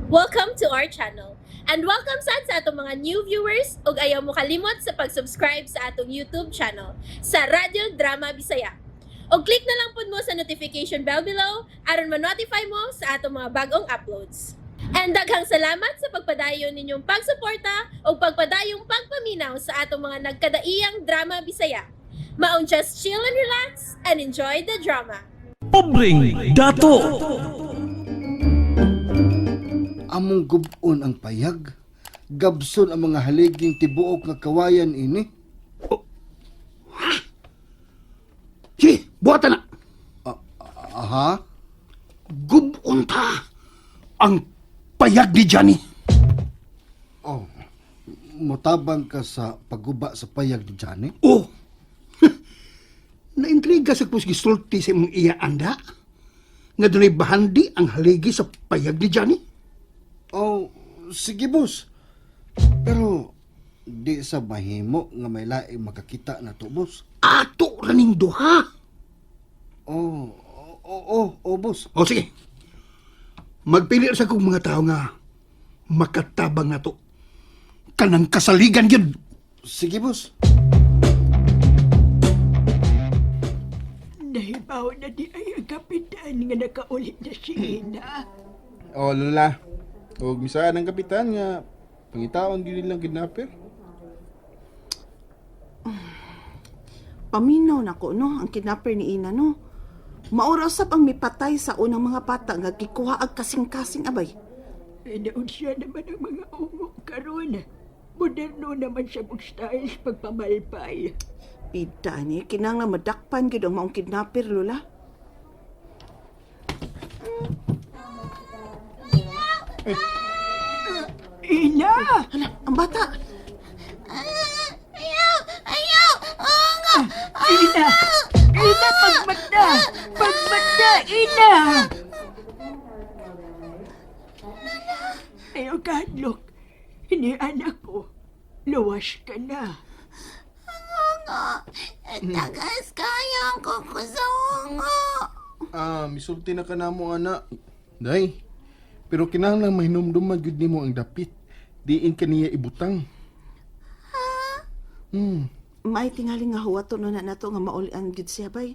Welcome to our channel. And welcome sa atong mga new viewers ug ayaw mo kalimot sa pag-subscribe sa atong YouTube channel sa Radio Drama Bisaya. O click na lang pud mo sa notification bell below aron ma-notify mo sa atong mga bagong uploads. And daghang salamat sa pagpadayon ninyong pagsuporta o pagpadayong pagpaminaw sa atong mga nagkadaiyang Drama Bisaya. Maong just chill and relax and enjoy the drama. Pobreng dato. Among gubon ang payag, gabson ang mga haliging tibuok nga kawayan ini. Si, buhatan na. Aha? Gubon ta ang payag ni Johnny. Oh, motabang ka sa pagguba sa payag ni Johnny? Oh, naintriga sa kus gisulti sa imong iya anda nga dunay bahandi ang haligi sa payag ni Johnny. Oh, sige boss. Pero di sa mahimo nga may laing makakita na to, boss. Ato raning duha. Oh, boss. O sige, magpili sa kong mga tao nga makatabang na to. Kanang kasaligan yun. Sige, boss. Nahibaw na di ay ang kapitan nga nakaulit na si Ina. Oh, Lola. O, misaan ng kapitan nga pangitaon din nilang kidnapper. Paminaw na ko, no? Ang kidnapper ni Ina, no? Maurasap ang mipatay sa unang mga bata nga gikuha ag kasing-kasing abay. Naun siya naman ang mga ungok karon. Moderno naman siya mong style sa pagpamalpay. Pida ni, kinang madakpan gid ang maong kidnapper, Lola. Ina! Hala, ang bata! Ina! Ina, pagmata! Pagmata, Ina! Ayaw kadlok. Hindi anak ko. Luwas ka na. Tagas kayang kukusongo. Misulti na ka na mo, anak. Day, pero kinahanglan mahinumduman yun ni mo ang dapit. Diin ka niya ibutang. May tingali nga huwato no na nato nga maulian gid siya bay.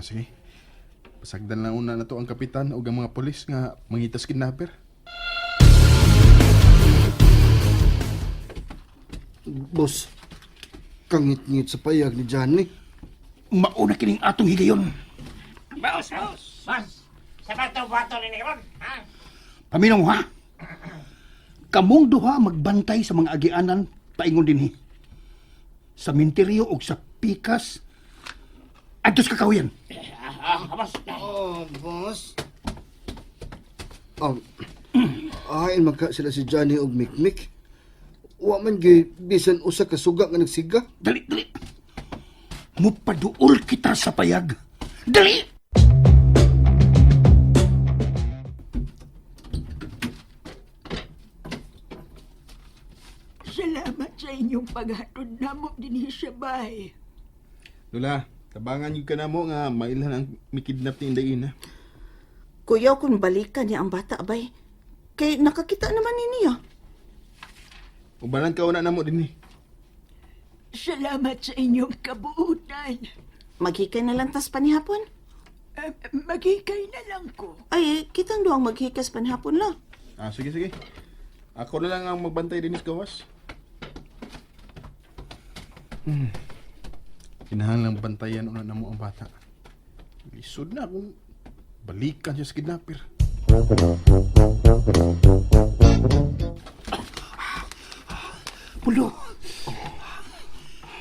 Sige. Pasagdan lang una na to ang kapitan o ang mga polis nga mangitas kidnapper. Boss, kangit-ngit sa payag ni Johnny. Mauna kining atong higayon. Boss! Sa bato-bato ni Ron, ha? Paminaw ha. Kamong duha magbantay sa mga agianan paingon dinhi. Sa minteryo o sa pikas. Adtos kakawiyan. Boss! Oh, boss. Ahain magka sila si Johnny og Mikmik. Wa man gyud bisan usa ka suga nga nagsiga. Dali. Mupaduol kita sa payag. Dali! Salamat sa inyong paghatod namo din sa bahay. Lola, tabangan yung ka na mo nga mailhan ang mikidnap ni Indain, ha? Kuya, kung balikan niya ang bata bay, kay nakakita naman ni niya. Ubalan ka una na mo din, eh. Salamat sa inyong kabuutan. Maghikay na lang tas panihapon. Magikay na lang ko. Ay, kitang duang maghikas panihapon la. Sige. Ako na lang ang magbantay din sa gawas. Kinahanglan bantayan una na mo ang bata. Lisod na kung balikan siya sa kidnapper. Pulo.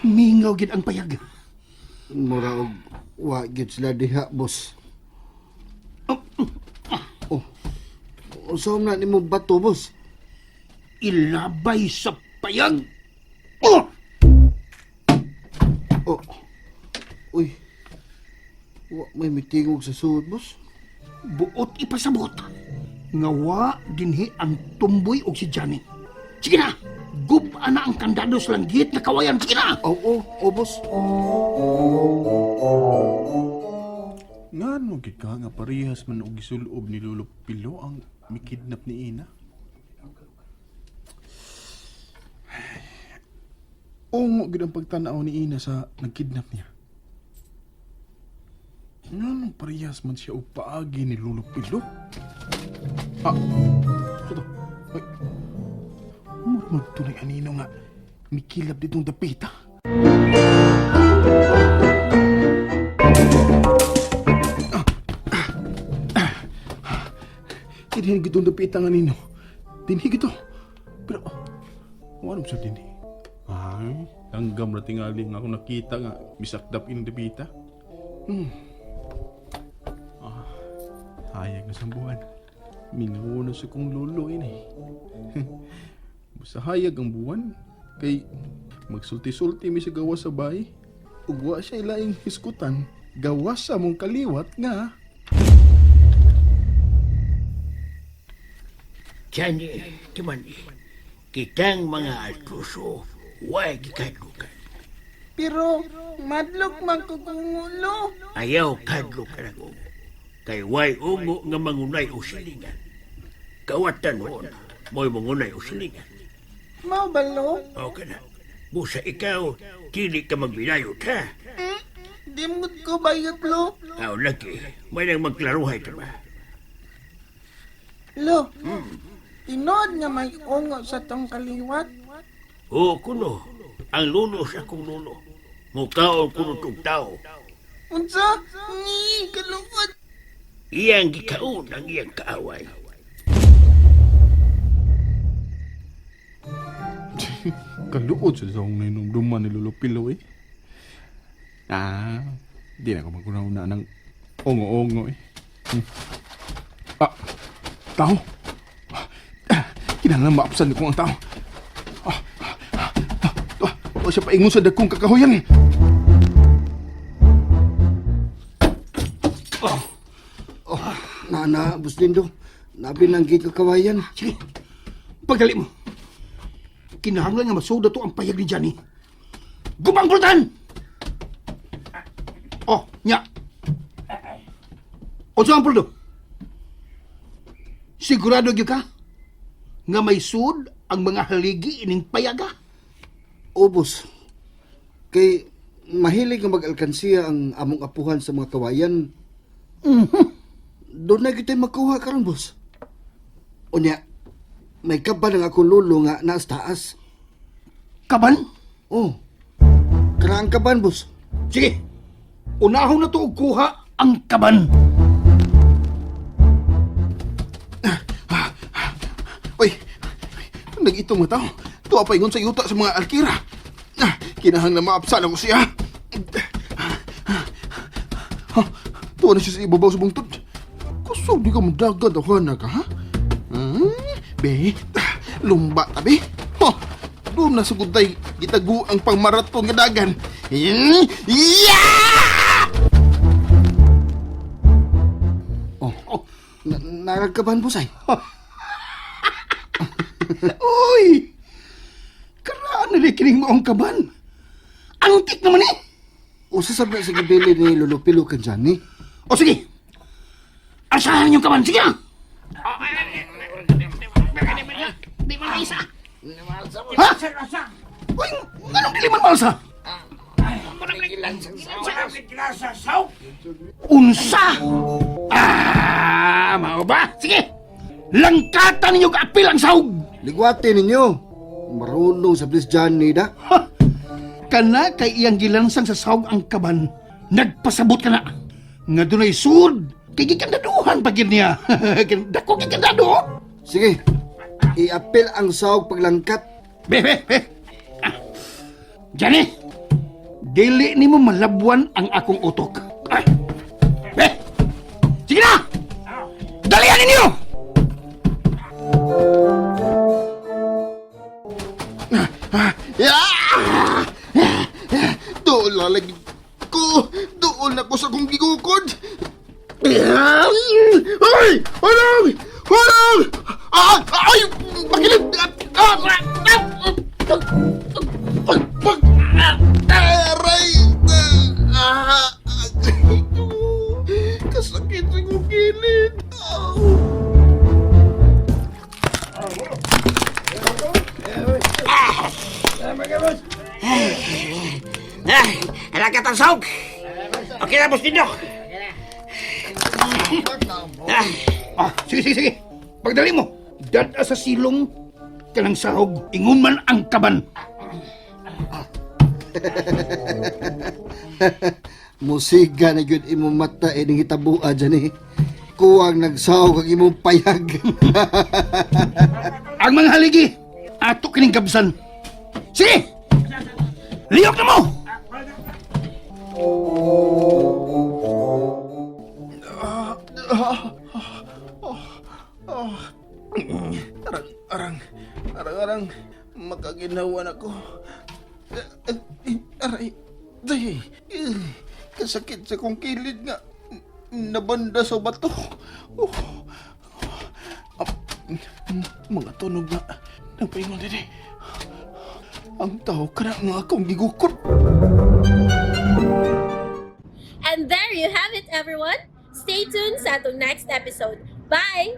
Mingaw gid ang payag. Mura og wa gyud sila diha, boss. Usaw na nimo bato, boss. Ilabay sa payag. Uy. Wa may mitingog sa suod, boss. Buot ipasabot. Ngawa dinhi ang tumboy og si Johnny. Sige na. Guba na ang kandados langgit na kawayan. Sige na. Oh, boss. Nga no, gid ka nga parehas man og gisulob ni Lolo Pilo ang mikidnap ni Ina. Ungo gid ang pagtanaw ni Ina sa nagkidnap niya. Nga no, parehas man siya og paagi ni Lolo Pilo. Ito. Ay. Murag tunay anino nga mikilap ditong dapita. Dinhi gitong dapita nga nino. Dinhi gito. Pero, ano sa dinhi? Ay, tanggam na tingali nga ako nakita nga misakdap in dapita. Hayag na sa buwan. Minuna sa kong lolo ini. Basta hayag ang buwan. Kay magsulti-sulti mi sa gawas sa bay. Ugwa siya ilaing hiskutan. Gawas sa mong kaliwat nga. Diyan timan kitang mga altuso, huwag ikadlukan. Pero, madlok man ko kung ulo. Ayaw kadlo ka ng ungo. Kay way ungo nga mangunay o silingan. Kawatan noon, mo'y mangunay o silingan. Mau balo? O ka na. Busa ikaw, dili ka magbilayot ha. Dimot ko bayot lo. Aw lagi, may nang magklaruhay ka ba? Lo, tinod nga may ungo sa tong kaliwat. Oo kuno, ang luno sa akong luno. Mukaon kuno tong tao. Unsa? Ni, kaluwat. Iyang gikaon ang iyang kaaway. Kaluod sa song na inumduman ni Lolo Pilo eh. Di na ako magkunauna ng ongo-ongo eh. Tao. Kinahanglan maapsan ko ang tao. Ito siya paingon sa dagkong kakahuyan. Nana, Buslindo, nabinanggi ka kawayan. Sige, pagdali mo. Kinahanglan nga masoda to ang payag ni Johnny. Gubang pulutan! Oh, nya. O saan puldo? Sigurado gyud ka nga may sud ang mga haligi ining payaga? Ubos. Kay mahilig nga mag-alkansiya ang among apuhan sa mga kawayan. Doon na kita makuha karon, boss. Unya, may kaban ang akong lulo nga naas taas. Kaban? Oh, karang kaban, boss. Sige, unahon na to og kuha ang kaban. Uy, nag-itong mga tao. Tuwa pa ingon sa yuta sa mga alkira. Kinahanglan maapsan ako siya. Tuwa na siya sa ibabaw sa bungtod. Kusog di ka madagan ako na ka, ha? Be, lumba tabi. Doon na sa gutay gitagu ang pangmaraton nga dagan. Yeah! Naragkaban, boss ay. Uy! Karaan na kining mo ang kaban. Antik naman eh! O sasabi sa gibili ni Lolo Pilo ka dyan, eh. O sige! Asahan yung kaban, sige na! Di ba isa? Ha? Uy, anong kiliman malsa? Unsa? Mao ba? Sige! Langkatan ninyo kaapil ang sahog! Ligwati ninyo. Marunong sa Bliss Johnny, da. Ha! Kana kay iyang gilansang sa sahog ang kaban. Nagpasabot ka na. Nga dunay sud. Kay gikandaduhan pa gid niya. Dako gikandado. Sige, iapil ang sahog paglangkat. Be. Johnny, dili nimo malabwan ang akong utok. Be! Sige na! Dalian ninyo! Doon lalagin ko. Doon ako sa kong gigukod. Ay! Walang! Walang! Ay! Pagilid! Aray! atang sahog. Okay na, Boss Nino. Sige. Pagdali mo. Dada sa silong kanang sahog. Ingon man ang kaban. Musiga na yun imong mata ining hitabua dyan eh. Kuwang nagsahog ang imong payag. Ang mga haligi, ato kining kabsan. Sige! Liyok na mo! Arang, makaginawan ako. Aray, day, kasakit sa kong kilid nga. Nabanda sa bato. Mga tunog na nagpaingon din eh. Ang tao ka na nga akong gigukot. And there you have it, everyone. Stay tuned sa atong next episode. Bye!